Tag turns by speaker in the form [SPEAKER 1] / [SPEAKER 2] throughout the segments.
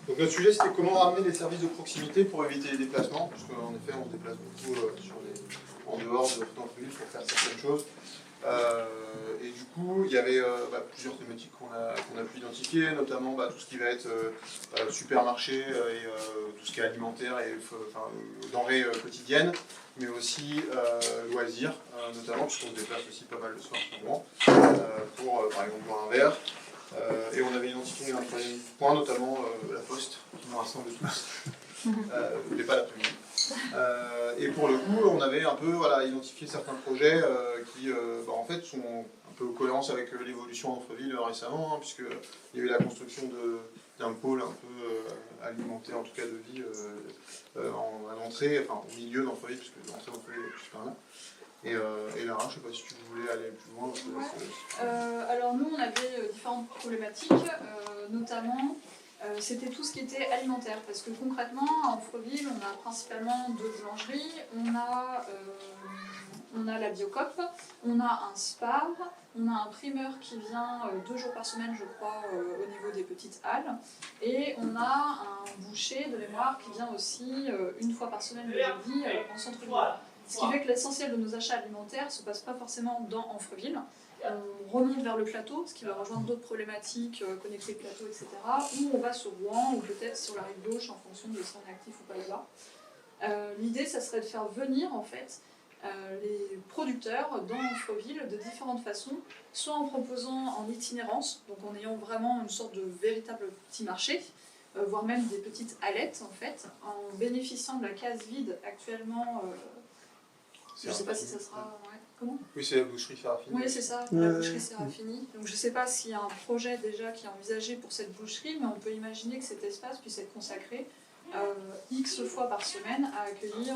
[SPEAKER 1] Donc notre sujet c'était comment ramener les services de proximité pour éviter les déplacements, parce qu'en effet on se déplace beaucoup en dehors de centre-ville pour faire certaines choses. Et du coup il y avait plusieurs thématiques qu'on a pu identifier, notamment tout ce qui va être supermarché et tout ce qui est alimentaire et denrées quotidiennes, mais aussi loisirs, notamment parce qu'on se déplace aussi pas mal le soir souvent, pour par exemple boire un verre. Et on avait identifié un troisième point, notamment la poste, qui nous rassemble tous, mais pas l'après-midi. Et pour le coup, on avait un peu identifié certains projets qui en fait sont un peu en cohérence avec l'évolution d'Entreville récemment, hein, puisqu'il y a eu la construction d'un pôle un peu alimentaire, en tout cas de vie, à l'entrée, enfin au milieu d'Entreville, puisque l'entrée d'Entreville est plus par là. Et Lara, je ne sais pas si tu voulais aller plus loin.
[SPEAKER 2] Alors nous, on avait différentes problématiques, notamment c'était tout ce qui était alimentaire, parce que concrètement, à Amfreville, on a principalement deux boulangeries, on a la Biocoop, on a un Spar, on a un primeur qui vient 2 jours par semaine, je crois, au niveau des petites halles, et on a un boucher de mémoire qui vient aussi 1 fois par semaine le jeudi en centre-ville. Ce qui fait que l'essentiel de nos achats alimentaires ne se passe pas forcément dans Amfreville. On remonte vers le plateau, ce qui va rejoindre d'autres problématiques, connecter le plateau, etc. Ou on va sur Rouen, ou peut-être sur la rive gauche, en fonction de si on est actif ou pas là-bas. L'idée, ça serait de faire venir, en fait, les producteurs dans Amfreville de différentes façons, soit en proposant en itinérance, donc en ayant vraiment une sorte de véritable petit marché, voire même des petites hallettes, en fait, en bénéficiant de la case vide actuellement. Je ne sais pas si ça sera... Ouais. Comment ?
[SPEAKER 1] Oui, c'est la boucherie Serafini.
[SPEAKER 2] Oui, c'est ça, la boucherie Serafini. Donc je ne sais pas s'il y a un projet déjà qui est envisagé pour cette boucherie, mais on peut imaginer que cet espace puisse être consacré X fois par semaine à accueillir,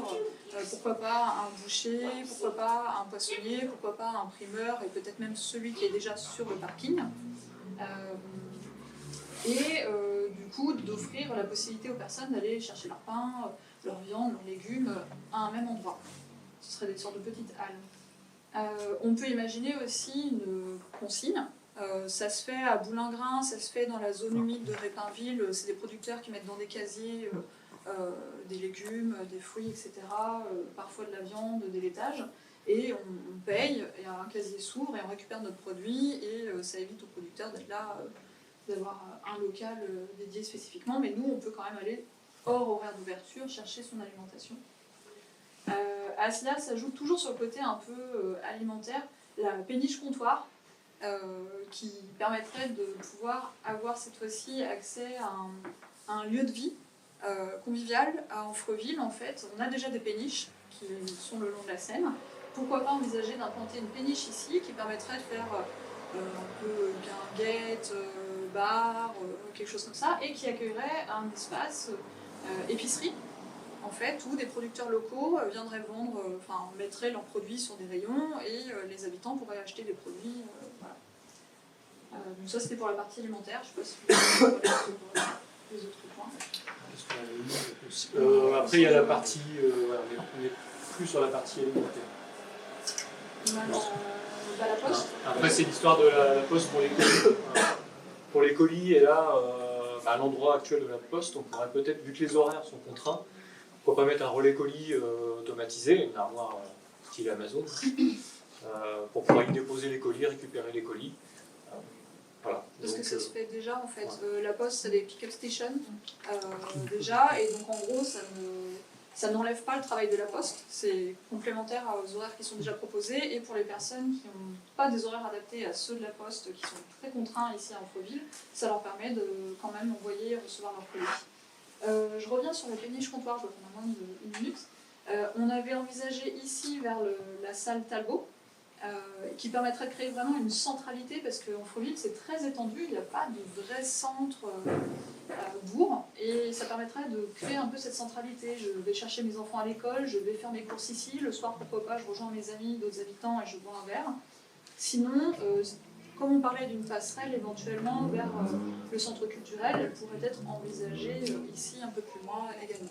[SPEAKER 2] pourquoi pas un boucher, pourquoi pas un poissonnier, pourquoi pas un primeur, et peut-être même celui qui est déjà sur le parking. Du coup, d'offrir la possibilité aux personnes d'aller chercher leur pain, leur viande, leurs légumes à un même endroit. Ce seraient des sortes de petites halles. On peut imaginer aussi une consigne. Ça se fait à Boulingrin, ça se fait dans la zone humide de Répinville. C'est des producteurs qui mettent dans des casiers des légumes, des fruits, etc. Parfois de la viande, des laitages. Et on paye, et un casier s'ouvre et on récupère notre produit. Et ça évite aux producteurs d'être là, d'avoir un local dédié spécifiquement. Mais nous, on peut quand même aller hors horaire d'ouverture, chercher son alimentation. À cela s'ajoute toujours sur le côté un peu alimentaire la péniche comptoir qui permettrait de pouvoir avoir cette fois-ci accès à un lieu de vie convivial à Amfreville. En fait, on a déjà des péniches qui sont le long de la Seine. Pourquoi pas envisager d'implanter une péniche ici qui permettrait de faire un peu guinguette, bar, quelque chose comme ça, et qui accueillerait un espace épicerie, en fait, où des producteurs locaux viendraient vendre, mettraient leurs produits sur des rayons et les habitants pourraient acheter des produits. Voilà. Donc ça, c'était pour la partie alimentaire. Je ne sais pas si vous voulez sur les autres points.
[SPEAKER 3] Après, il y a la partie... on est plus sur la partie alimentaire.
[SPEAKER 2] La poste.
[SPEAKER 3] Après, c'est l'histoire de la poste pour les colis. Pour les colis, et là, à l'endroit actuel de la poste, on pourrait peut-être, vu que les horaires sont contraints, pourquoi pas mettre un relais colis automatisé, une armoire style Amazon, pour pouvoir y déposer les colis, récupérer les colis. Voilà.
[SPEAKER 2] Parce que ça se fait déjà en fait. Ouais. La poste, c'est des pick-up stations déjà, et donc en gros, ça n'enlève pas le travail de la poste. C'est complémentaire aux horaires qui sont déjà proposés, et pour les personnes qui n'ont pas des horaires adaptés à ceux de la poste, qui sont très contraints ici à Amfreville, ça leur permet de quand même envoyer et recevoir leurs colis. Je reviens sur la péniche comptoir, je vois qu'on a moins d'1 minute. On avait envisagé ici vers la salle Talbot, qui permettrait de créer vraiment une centralité, parce qu'Amfreville c'est très étendu, il n'y a pas de vrai centre bourg, et ça permettrait de créer un peu cette centralité. Je vais chercher mes enfants à l'école, je vais faire mes courses ici, le soir pourquoi pas je rejoins mes amis, d'autres habitants et je bois un verre. Sinon, comme on parlait d'une passerelle éventuellement vers le centre culturel, elle pourrait être envisagée ici un peu plus loin également.